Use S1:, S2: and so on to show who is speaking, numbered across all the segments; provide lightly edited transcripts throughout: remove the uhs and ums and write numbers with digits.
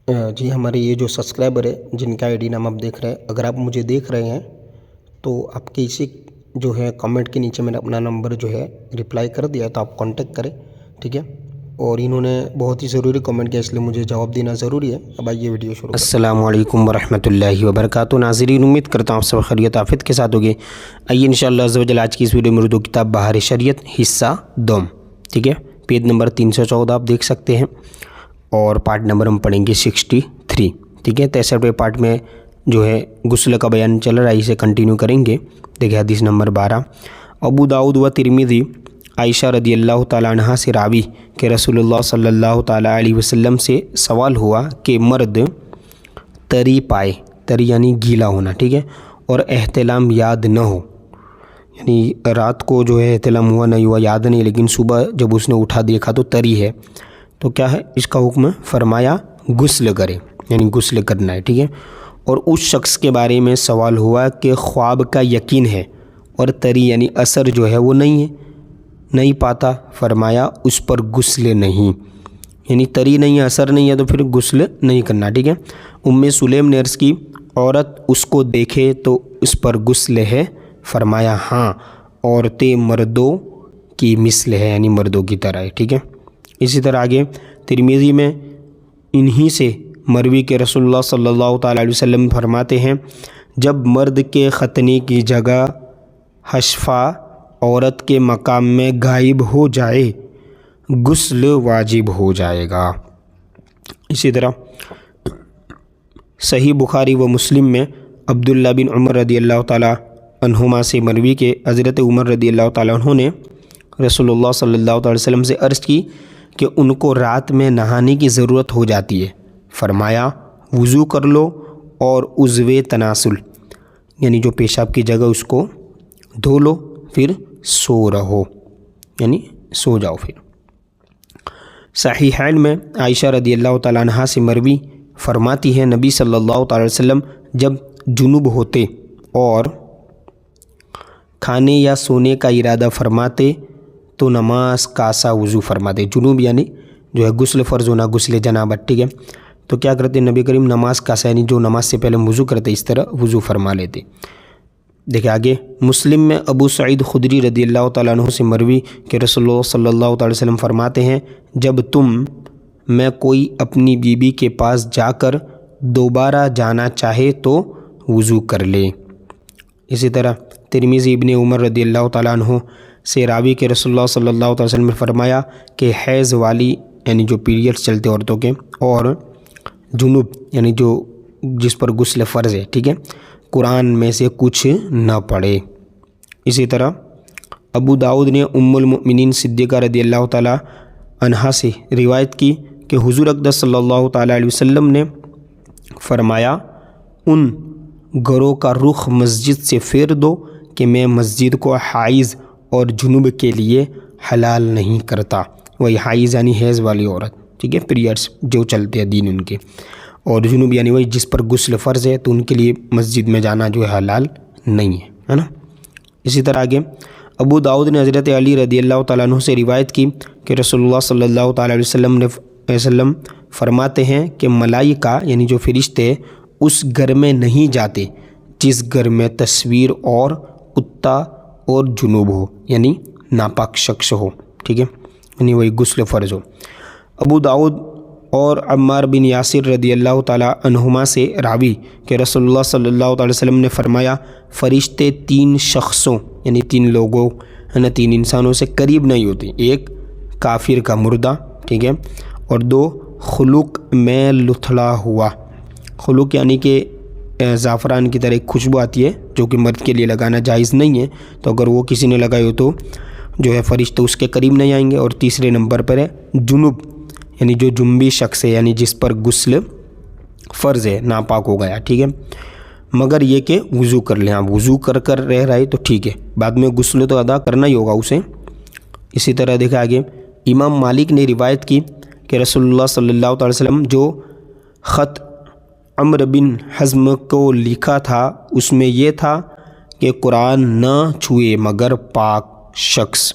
S1: جی ہمارے یہ جو سبسکرائبر ہے جن کا آئی ڈی نام آپ دیکھ رہے ہیں، اگر آپ مجھے دیکھ رہے ہیں تو آپ کے اسی جو ہے کمنٹ کے نیچے میں نے اپنا نمبر جو ہے رپلائی کر دیا ہے، تو آپ کانٹیکٹ کریں، ٹھیک ہے۔ اور انہوں نے بہت ہی ضروری کمنٹ کیا، اس لیے مجھے جواب دینا ضروری ہے۔ اب آئیے ویڈیو شروع کریں۔ السلام علیکم ورحمۃ اللہ وبرکاتہ۔ ناظرین، امید کرتا ہوں آپ سب خیریت آفیت کے ساتھ ہوگے۔ آئیے انشاءاللہ عز و جل آج کی اس ویڈیو میں اردو کتاب بہار شریعت حصہ دوم، ٹھیک ہے، پیج نمبر 314 آپ دیکھ سکتے ہیں، اور پارٹ نمبر ہم پڑھیں گے 63، ٹھیک ہے۔ 63ویں پارٹ میں جو ہے غسل کا بیان چل رہا ہے، اسے کنٹینیو کریں گے۔ دیکھیں حدیث نمبر 12، ابو داؤد و ترمذی عائشہ رضی اللہ تعالیٰ عنہ سے راوی کہ رسول اللہ صلی اللہ تعالیٰ علیہ وسلم سے سوال ہوا کہ مرد تری پائے، تری یعنی گیلا ہونا، ٹھیک ہے، اور احتلام یاد نہ ہو، یعنی رات کو جو ہے احتلام ہوا نہیں ہوا یاد نہیں، لیکن صبح جب اس نے اٹھا دیکھا تو تری ہے، تو کیا ہے اس کا حکم؟ فرمایا غسل کرے، یعنی غسل کرنا ہے، ٹھیک ہے۔ اور اس شخص کے بارے میں سوال ہوا کہ خواب کا یقین ہے اور تری یعنی اثر جو ہے وہ نہیں ہے، نہیں پاتا، فرمایا اس پر غسل نہیں، یعنی تری نہیں ہے، اثر نہیں ہے، تو پھر غسل نہیں کرنا، ٹھیک ہے۔ ام سلیم نے عرض کی، عورت اس کو دیکھے تو اس پر غسل ہے؟ فرمایا ہاں، عورتیں مردوں کی مثل ہے، یعنی مردوں کی طرح ہے، ٹھیک ہے۔ اسی طرح آگے ترمذی میں انہی سے مروی کے رسول اللہ صلی اللہ تعالیٰ علیہ وسلم فرماتے ہیں، جب مرد کے ختنی کی جگہ حشفہ عورت کے مقام میں غائب ہو جائے غسل واجب ہو جائے گا۔ اسی طرح صحیح بخاری و مسلم میں عبداللہ بن عمر رضی اللہ تعالیٰ عنہما سے مروی کے حضرت عمر رضی اللہ تعالیٰ عنہ نے رسول اللہ صلی اللہ علیہ وسلم سے عرض کی کہ ان کو رات میں نہانے کی ضرورت ہو جاتی ہے، فرمایا وضو کر لو اور عضو تناسل یعنی جو پیشاب کی جگہ اس کو دھو لو، پھر سو رہو، یعنی سو جاؤ۔ پھر صحیحین میں عائشہ رضی اللہ تعالیٰ عنہ سے مروی فرماتی ہے، نبی صلی اللہ تعالیٰ علیہ وسلم جب جنوب ہوتے اور کھانے یا سونے کا ارادہ فرماتے تو نماز کاسا وضو فرماتے، جنوب یعنی جو ہے غسل فرض ہونا، غسل جنابت، ٹھیک ہے، تو کیا کرتے نبی کریم؟ نماز کاسا یعنی جو نماز سے پہلے وضو کرتے اس طرح وضو فرما لیتے۔ دیکھیں آگے مسلم میں ابو سعید خدری رضی اللہ تعالیٰ عنہ سے مروی کہ رسول اللہ صلی اللہ تعالیٰ وسلم فرماتے ہیں، جب تم میں کوئی اپنی بیوی کے پاس جا کر دوبارہ جانا چاہے تو وضو کر لے۔ اسی طرح ترمذی ابن عمر رضی اللہ تعالیٰ عنہ سے راوی کے رسول اللہ صلی اللہ علیہ وسلم نے فرمایا کہ حیض والی یعنی جو پیریڈز چلتے عورتوں کے، اور جنوب یعنی جو جس پر غسل فرض ہے، ٹھیک ہے، قرآن میں سے کچھ نہ پڑھے۔ اسی طرح ابو داؤد نے ام المؤمنین صدیقہ رضی اللہ تعالیٰ عنہا سے روایت کی کہ حضور اقدس صلی اللہ تعالیٰ علیہ وسلم نے فرمایا، ان گھروں کا رخ مسجد سے پھیر دو کہ میں مسجد کو حائض اور جنوب کے لیے حلال نہیں کرتا۔ وہی حائض یعنی حیض والی عورت، ٹھیک ہے، پیریڈس جو چلتے ہیں دین ان کے، اور جنوب یعنی وہی جس پر غسل فرض ہے، تو ان کے لیے مسجد میں جانا جو ہے حلال نہیں ہے نا۔ اسی طرح آگے ابو داؤد نے حضرت علی رضی اللہ تعالیٰ عنہ سے روایت کی کہ رسول اللہ صلی اللہ تعالیٰ علیہ وسلم فرماتے ہیں کہ ملائکہ یعنی جو فرشتے اس گھر میں نہیں جاتے جس گھر میں تصویر اور کتا اور جنوب ہو، یعنی ناپاک شخص ہو، ٹھیک ہے، یعنی وہی غسل فرض ہو۔ ابو داؤد اور عمار بن یاسر رضی اللہ تعالیٰ عنہما سے راوی کہ رسول اللہ صلی اللہ علیہ وسلم نے فرمایا، فرشتے 3 شخصوں یعنی 3 لوگوں یعنی 3 انسانوں سے قریب نہیں ہوتے، ایک کافر کا مردہ، ٹھیک ہے، اور 2 خلق میں لتھڑا ہوا، خلق یعنی کہ زعفران کی طرح ایک خوشبو آتی ہے جو کہ مرد کے لیے لگانا جائز نہیں ہے، تو اگر وہ کسی نے لگائی ہو تو جو ہے فرشتے اس کے قریب نہیں آئیں گے۔ اور تیسرے نمبر پر ہے جنوب یعنی جو جنبی شخص ہے، یعنی جس پر غسل فرض ہے، ناپاک ہو گیا، ٹھیک ہے، مگر یہ کہ وضو کر لیں، آپ وضو کر رہ رہے تو ٹھیک ہے، بعد میں غسل تو ادا کرنا ہی ہوگا اسے۔ اسی طرح دیکھا آگے امام مالک نے روایت کی کہ رسول اللہ صلی اللہ علیہ وسلم جو خط عمرو بن حزم کو لکھا تھا اس میں یہ تھا کہ قرآن نہ چھوئے مگر پاک شخص۔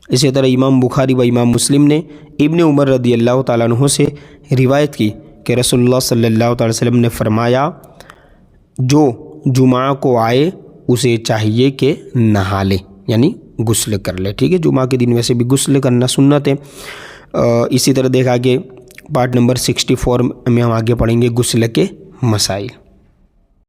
S1: اسی طرح امام بخاری و امام مسلم نے ابن عمر رضی اللہ تعالیٰ عنہ سے روایت کی کہ رسول صلی اللہ علیہ وسلم نے فرمایا جو جمعہ کو آئے اسے چاہیے کہ نہا لے، یعنی غسل کر لے، ٹھیک ہے۔ جمعہ کے دن ویسے بھی غسل کرنا سنت ہے۔ اسی طرح دیکھا کہ پارٹ نمبر 64 میں ہم آگے پڑھیں گے غسل کے مسائل۔